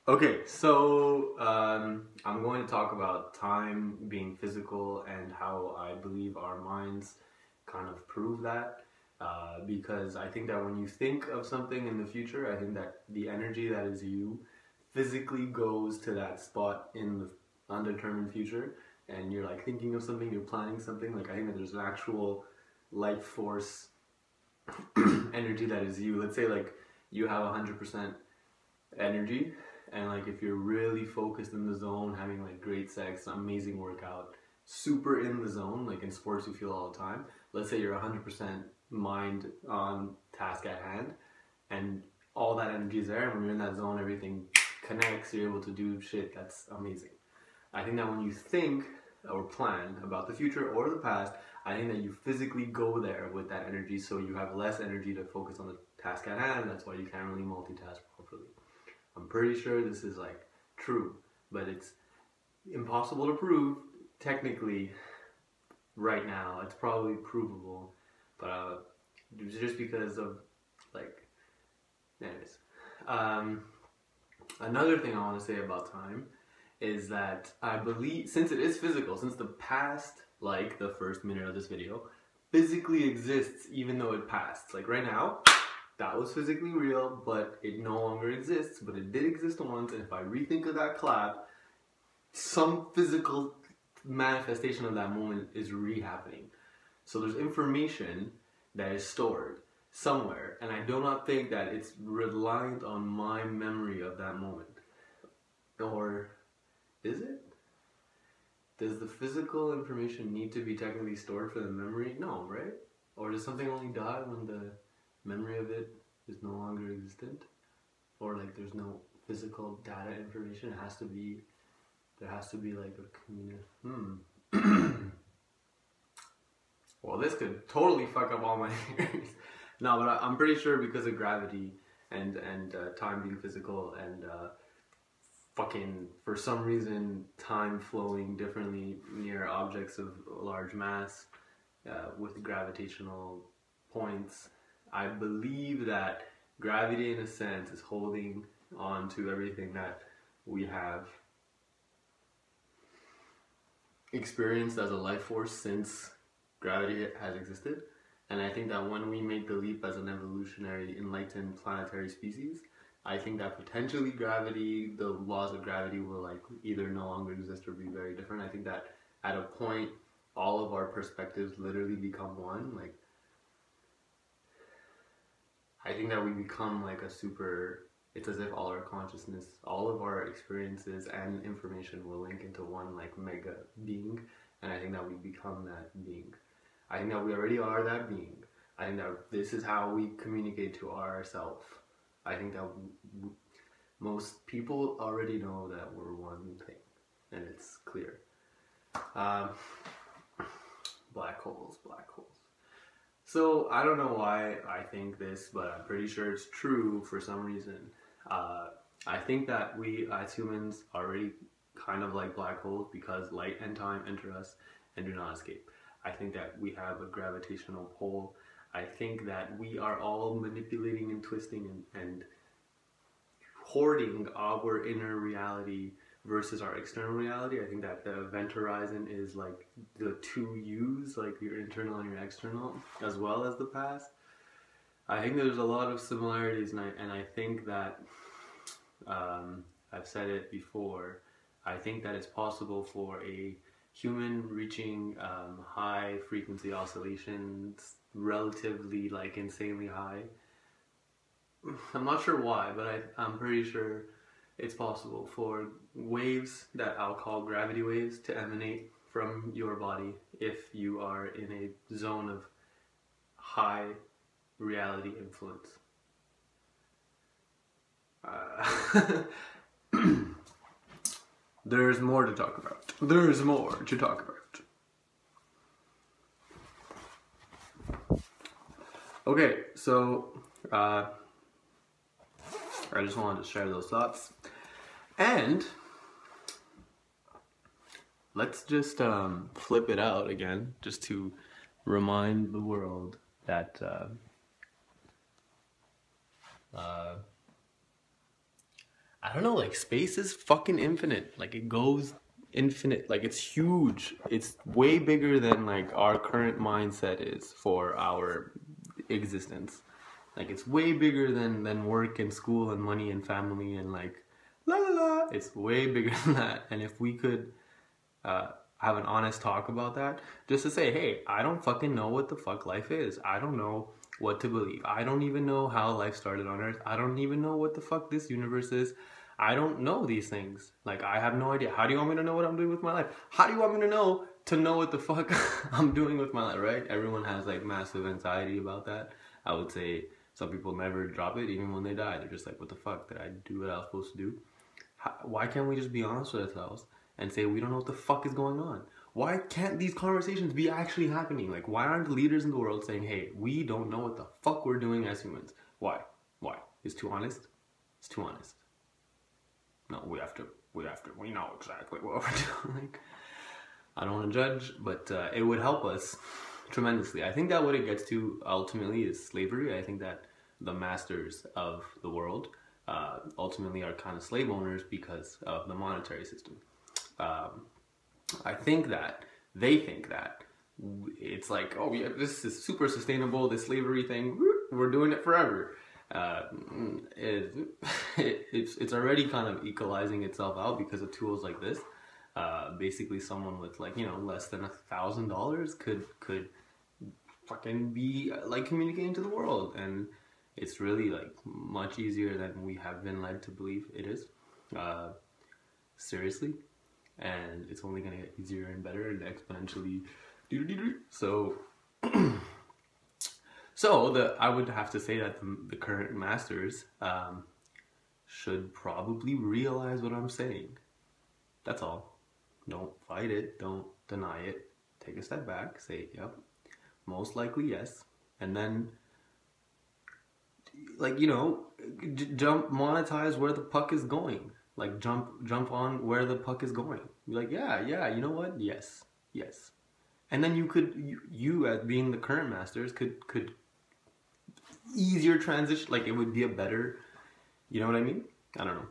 Okay, so I'm going to talk about time being physical and how I believe our minds kind of prove that. Because I think that when you think of something in the future, I think that the energy that is you physically goes to that spot in the undetermined future, and you're like thinking of something, you're planning something. Like I think that there's an actual life force energy that is you. Let's say like you have 100% energy, and like if you're really focused in the zone, having like great sex, amazing workout, super in the zone, like in sports you feel all the time. Let's say you're 100% mind on task at hand, and all that energy is there, and when you're in that zone everything connects, you're able to do shit that's amazing. I think that when you think or plan about the future or the past, I think that you physically go there with that energy, so you have less energy to focus on the task at hand. That's why you can't really multitask properly. I'm pretty sure this is like true, but it's impossible to prove technically right now. It's probably provable, but just because of like, anyways. Another thing I want to say about time is that I believe, since it is physical, since the past, like the first minute of this video, physically exists even though it passed. Like right now, that was physically real, but it no longer exists, but it did exist once, and if I rethink of that clap, some physical manifestation of that moment is re-happening. So there's information that is stored somewhere, and I do not think that it's reliant on my memory of that moment. Or is it? Does the physical information need to be technically stored for the memory? No, right? Or does something only die when the memory of it is no longer existent? Or like there's no physical data information? There has to be like a community. Well, this could totally fuck up all my theories. No, but I'm pretty sure because of gravity and time being physical and fucking, for some reason, time flowing differently near objects of large mass with gravitational points, I believe that gravity in a sense is holding on to everything that we have experienced as a life force since gravity has existed. And I think that when we make the leap as an evolutionary, enlightened planetary species, I think that potentially gravity, the laws of gravity will like either no longer exist or be very different. I think that at a point, all of our perspectives literally become one. Like, I think that we become like a super, it's as if all our consciousness, all of our experiences and information will link into one like mega being. And I think that we become that being. I think that we already are that being. I think that this is how we communicate to ourselves. I think that most people already know that we're one thing, and it's clear. Black holes. So I don't know why I think this, but I'm pretty sure it's true for some reason. I think that we as humans are already kind of like black holes because light and time enter us and do not escape. I think that we have a gravitational pull. I think that we are all manipulating and twisting and hoarding our inner reality versus our external reality. I think that the event horizon is like the two yous, like your internal and your external, as well as the past. I think there's a lot of similarities, and I think that, I've said it before, I think that it's possible for a human reaching high frequency oscillations, relatively like insanely high. I'm not sure why, but I'm pretty sure it's possible for waves that I'll call gravity waves to emanate from your body if you are in a zone of high reality influence. There's more to talk about. Okay, so I just wanted to share those thoughts. And let's just flip it out again, just to remind the world that I don't know, like space is fucking infinite. Like it goes infinite. Like it's huge. It's way bigger than like our current mindset is for our existence. Like it's way bigger than work and school and money and family and like la la la. It's way bigger than that. And if we could have an honest talk about that, just to say, hey, I don't fucking know what the fuck life is. I don't know what to believe. I don't even know how life started on Earth. I don't even know what the fuck this universe is. I don't know these things. Like, I have no idea. How do you want me to know what I'm doing with my life? How do you want me to know what the fuck I'm doing with my life, right? Everyone has like massive anxiety about that. I would say some people never drop it even when they die. They're just like, what the fuck? Did I do what I was supposed to do? Why can't we just be honest with ourselves and say we don't know what the fuck is going on? Why can't these conversations be actually happening? Like, why aren't the leaders in the world saying, hey, we don't know what the fuck we're doing as humans? Why? Why? It's too honest? It's too honest. No, we know exactly what we're doing. I don't want to judge, but it would help us tremendously. I think that what it gets to ultimately is slavery. I think that the masters of the world ultimately are kind of slave owners because of the monetary system. I think that they think that it's like, oh yeah, this is super sustainable, this slavery thing, we're doing it forever. It's already kind of equalizing itself out because of tools like this. Basically, someone with like less than $1,000 could fucking be like communicating to the world, and it's really like much easier than we have been led to believe it is. Seriously. And it's only going to get easier and better and exponentially. So, I would have to say that the current masters should probably realize what I'm saying. That's all. Don't fight it. Don't deny it. Take a step back. Say, yep, most likely yes. And then, like, jump, monetize where the puck is going. Like jump on where the puck is going. Be like, yeah, you know what? Yes. And then you as being the current masters could ease your transition. Like it would be a better, you know what I mean? I don't know.